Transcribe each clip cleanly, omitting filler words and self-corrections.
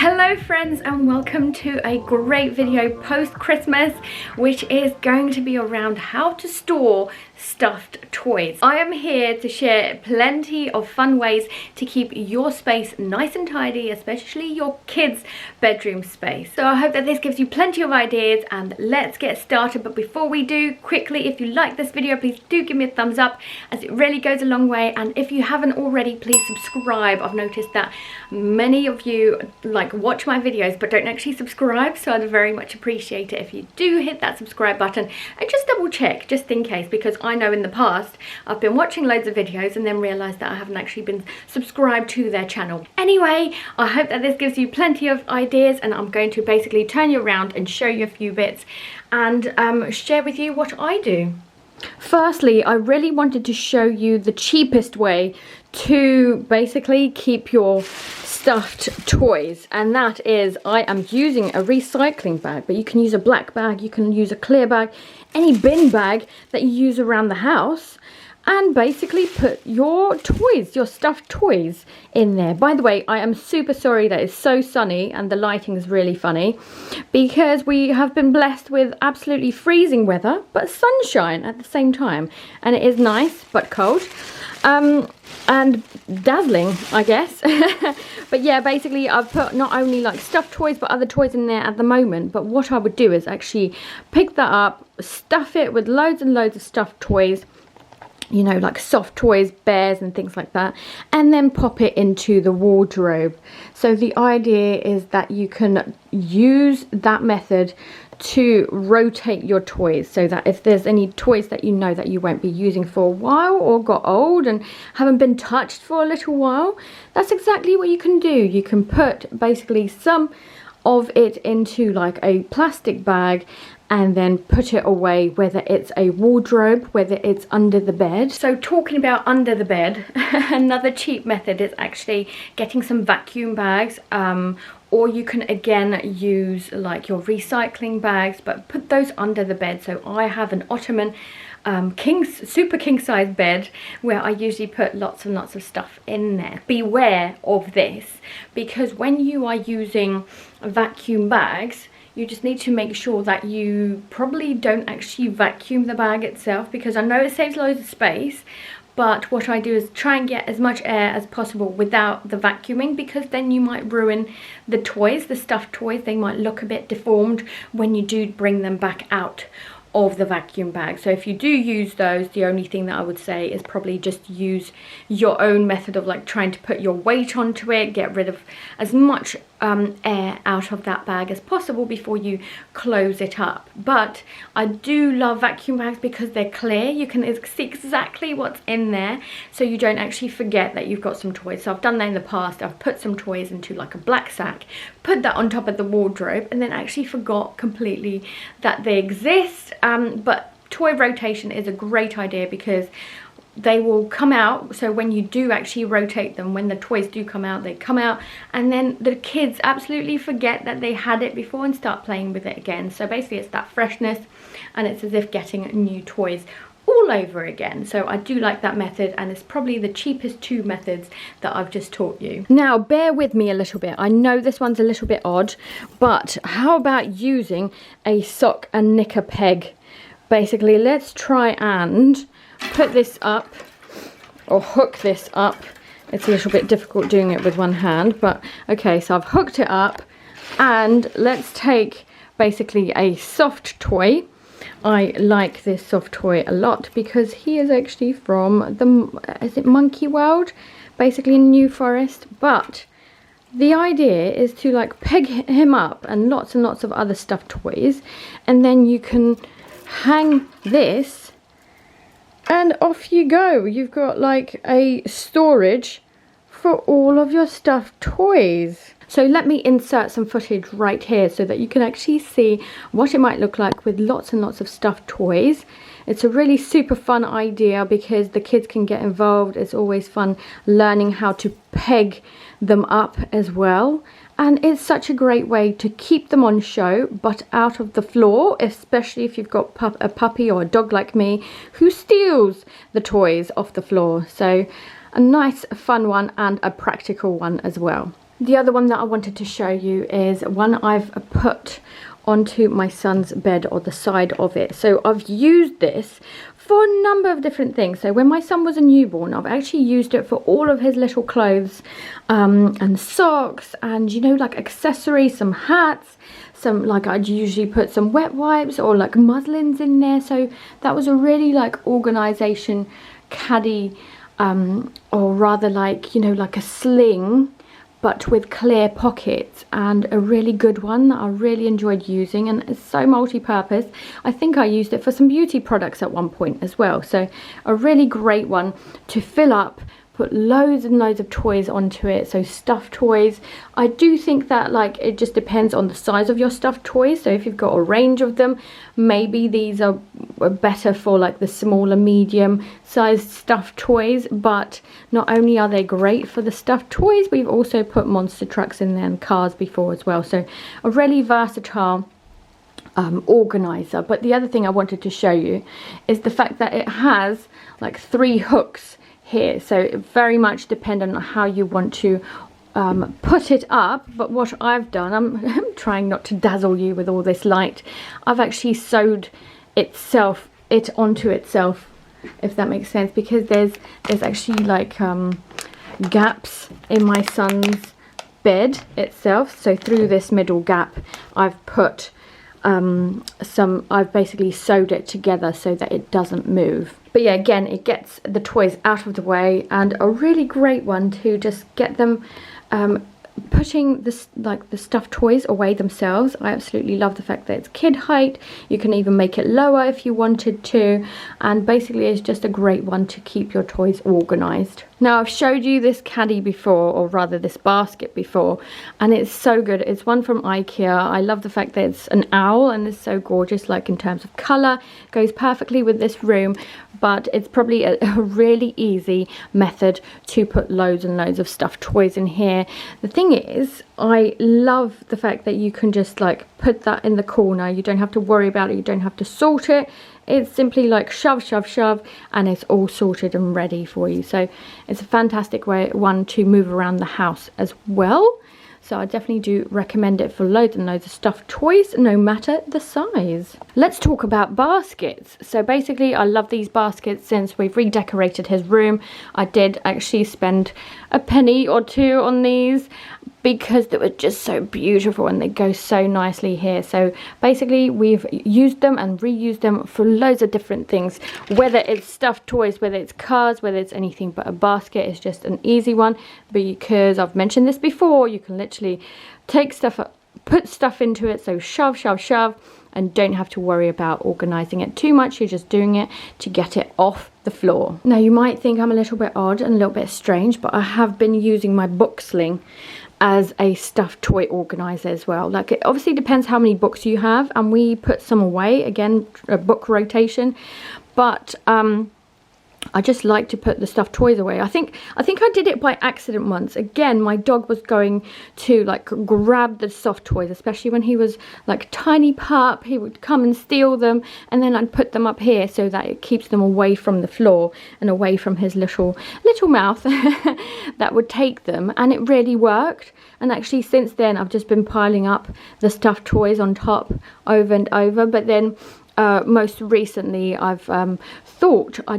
Hello friends, and welcome to a great video post-Christmas, which is going to be around how to store stuffed toys. I am here to share plenty of fun ways to keep your space nice and tidy, especially your kids' bedroom space. So I hope that this gives you plenty of ideas, and let's get started. But before we do, quickly, if you like this video, please do give me a thumbs up, as it really goes a long way. And if you haven't already, please subscribe. I've noticed that many of you watch my videos but don't actually subscribe, so I'd very much appreciate it if you do hit that subscribe button and just double check, just in case, because I know in the past I've been watching loads of videos and then realized that I haven't actually been subscribed to their channel. Anyway, I hope that this gives you plenty of ideas, and I'm going to basically turn you around and show you a few bits and share with you what I do. Firstly, I really wanted to show you the cheapest way to basically keep your stuffed toys, and that is, I am using a recycling bag, but you can use a black bag, you can use a clear bag, any bin bag that you use around the house, and basically put your toys, your stuffed toys in there. By the way, I am super sorry that it's so sunny and the lighting is really funny, because we have been blessed with absolutely freezing weather, but sunshine at the same time. And it is nice, but cold. And dazzling, I guess. But yeah, basically I've put not only like stuffed toys but other toys in there at the moment. But what I would do is actually pick that up, stuff it with loads and loads of stuffed toys, you know, like soft toys, bears and things like that, and then pop it into the wardrobe. So the idea is that you can use that method to rotate your toys, so that if there's any toys that you know that you won't be using for a while or got old and haven't been touched for a little while, that's exactly what you can do. You can put basically some of it into like a plastic bag and then put it away, whether it's a wardrobe, whether it's under the bed. So talking about under the bed, another cheap method is actually getting some vacuum bags, or you can again use like your recycling bags, but put those under the bed. So I have an Ottoman super king size bed where I usually put lots and lots of stuff in there. Beware of this, because when you are using vacuum bags, you just need to make sure that you probably don't actually vacuum the bag itself, because I know it saves loads of space, but what I do is try and get as much air as possible without the vacuuming, because then you might ruin the toys, the stuffed toys. They might look a bit deformed when you do bring them back out of the vacuum bag. So if you do use those, the only thing that I would say is probably just use your own method of like trying to put your weight onto it, get rid of as much air out of that bag as possible before you close it up. But I do love vacuum bags because they're clear. You can see exactly what's in there, so you don't actually forget that you've got some toys. So I've done that in the past. I've put some toys into like a black sack, put that on top of the wardrobe, and then actually forgot completely that they exist. But toy rotation is a great idea, because they will come out. So when you do actually rotate them, when the toys do come out, they come out, and then the kids absolutely forget that they had it before and start playing with it again. So basically it's that freshness, and it's as if getting new toys all over again. So I do like that method, and it's probably the cheapest two methods that I've just taught you. Now bear with me a little bit. I know this one's a little bit odd, but how about using a sock and knicker peg? Basically, let's try and put this up, or hook this up. It's a little bit difficult doing it with one hand, but okay, so I've hooked it up, and let's take basically a soft toy. I like this soft toy a lot because he is actually from the, is it Monkey World? Basically in New Forest. But the idea is to like peg him up, and lots of other stuffed toys, and then you can hang this and off you go. You've got like a storage for all of your stuffed toys. So let me insert some footage right here so that you can actually see what it might look like with lots and lots of stuffed toys. It's a really super fun idea because the kids can get involved. It's always fun learning how to peg them up as well. And it's such a great way to keep them on show but out of the floor, especially if you've got a puppy or a dog like me who steals the toys off the floor. So a nice fun one and a practical one as well. The other one that I wanted to show you is one I've put onto my son's bed or the side of it. So I've used this for a number of different things. So when my son was a newborn, I've actually used it for all of his little clothes and socks and, you know, like accessories, some hats, some, like, I'd usually put some wet wipes or like muslins in there. So that was a really like organization caddy, or rather like, you know, like a sling, but with clear pockets, and a really good one that I really enjoyed using, and it's so multi-purpose. I think I used it for some beauty products at one point as well. So a really great one to fill up, put loads and loads of toys onto it. So stuffed toys, I do think that like it just depends on the size of your stuffed toys. So if you've got a range of them, maybe these are better for like the smaller medium sized stuffed toys. But not only are they great for the stuffed toys, we've also put monster trucks in there and cars before as well. So a really versatile organizer. But the other thing I wanted to show you is the fact that it has like 3 hooks here, so it very much dependent on how you want to put it up. But what I've done, I'm trying not to dazzle you with all this light, I've actually sewed it onto itself, if that makes sense, because there's actually like gaps in my son's bed itself. So through this middle gap I've put I've basically sewed it together so that it doesn't move. But yeah, again, it gets the toys out of the way, and a really great one to just get them putting this, like the stuffed toys away themselves. I absolutely love the fact that it's kid height. You can even make it lower if you wanted to, and basically it's just a great one to keep your toys organized. Now, I've showed you this caddy before, or rather this basket before, and it's so good. It's one from IKEA. I love the fact that it's an owl and it's so gorgeous, like in terms of color, goes perfectly with this room. But it's probably a really easy method to put loads and loads of stuffed toys in here. The thing is, I love the fact that you can just like put that in the corner. You don't have to worry about it. You don't have to sort it. It's simply like shove, shove, shove, and it's all sorted and ready for you. So it's a fantastic one to move around the house as well. So I definitely do recommend it for loads and loads of stuffed toys, no matter the size. Let's talk about baskets. So basically, I love these baskets. Since we've redecorated his room, I did actually spend a penny or two on these, because they were just so beautiful and they go so nicely here. So basically we've used them and reused them for loads of different things, whether it's stuffed toys, whether it's cars, whether it's anything. But a basket is just an easy one, because I've mentioned this before, you can literally take stuff up, put stuff into it, so shove, shove, shove, and don't have to worry about organizing it too much. You're just doing it to get it off the floor. Now, you might think I'm a little bit odd and a little bit strange, but I have been using my book Sling as a stuffed toy organizer as well. Like, it obviously depends how many books you have, and we put some away, again, a book rotation. But I just like to put the stuffed toys away. I think I did it by accident once. Again, my dog was going to like grab the soft toys, especially when he was like tiny pup. He would come and steal them, and then I'd put them up here so that it keeps them away from the floor and away from his little mouth that would take them. And it really worked. And actually since then I've just been piling up the stuffed toys on top over and over. But then most recently I've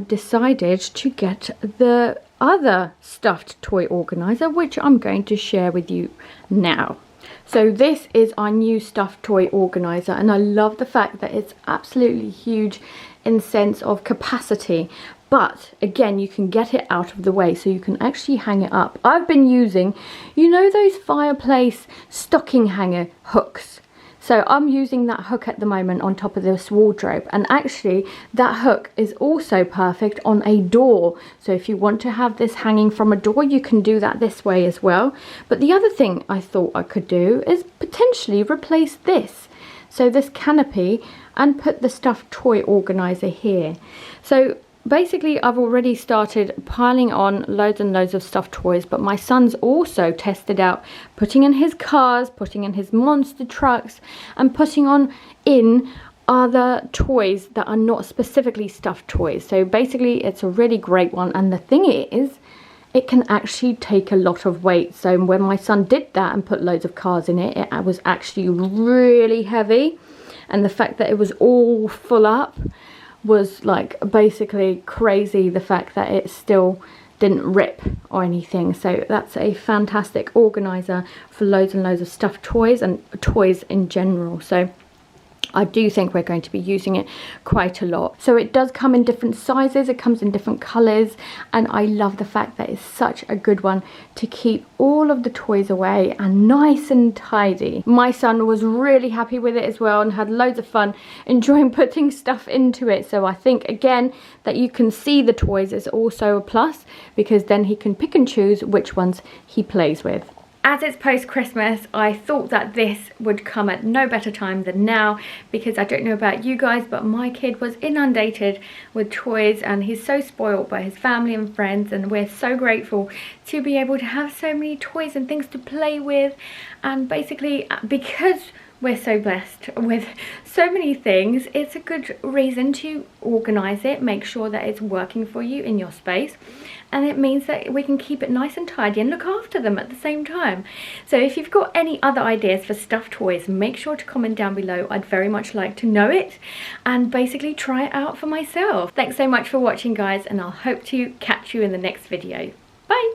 decided to get the other stuffed toy organizer, which I'm going to share with you now. So this is our new stuffed toy organizer, and I love the fact that it's absolutely huge in sense of capacity. But again, you can get it out of the way, so you can actually hang it up. I've been using, you know, those fireplace stocking hanger hooks. So I'm using that hook at the moment on top of this wardrobe, and actually that hook is also perfect on a door. So if you want to have this hanging from a door, you can do that this way as well. But the other thing I thought I could do is potentially replace this, so this canopy, and put the stuffed toy organizer here. So basically I've already started piling on loads and loads of stuffed toys, but my son's also tested out putting in his cars, putting in his monster trucks, and putting on in other toys that are not specifically stuffed toys. So basically it's a really great one, and the thing is, it can actually take a lot of weight. So when my son did that and put loads of cars in it, it was actually really heavy, and the fact that it was all full up was like basically crazy, the fact that it still didn't rip or anything. So that's a fantastic organizer for loads and loads of stuffed toys and toys in general. So I do think we're going to be using it quite a lot. So it does come in different sizes, it comes in different colours, and I love the fact that it's such a good one to keep all of the toys away and nice and tidy. My son was really happy with it as well and had loads of fun enjoying putting stuff into it. So I think again that you can see the toys is also a plus, because then he can pick and choose which ones he plays with. As it's post-Christmas, I thought that this would come at no better time than now, because I don't know about you guys, but my kid was inundated with toys and he's so spoiled by his family and friends, and we're so grateful to be able to have so many toys and things to play with. And basically, because we're so blessed with so many things, it's a good reason to organize it, make sure that it's working for you in your space, and it means that we can keep it nice and tidy and look after them at the same time. So if you've got any other ideas for stuffed toys, make sure to comment down below. I'd very much like to know it and basically try it out for myself. Thanks so much for watching, guys, and I'll hope to catch you in the next video.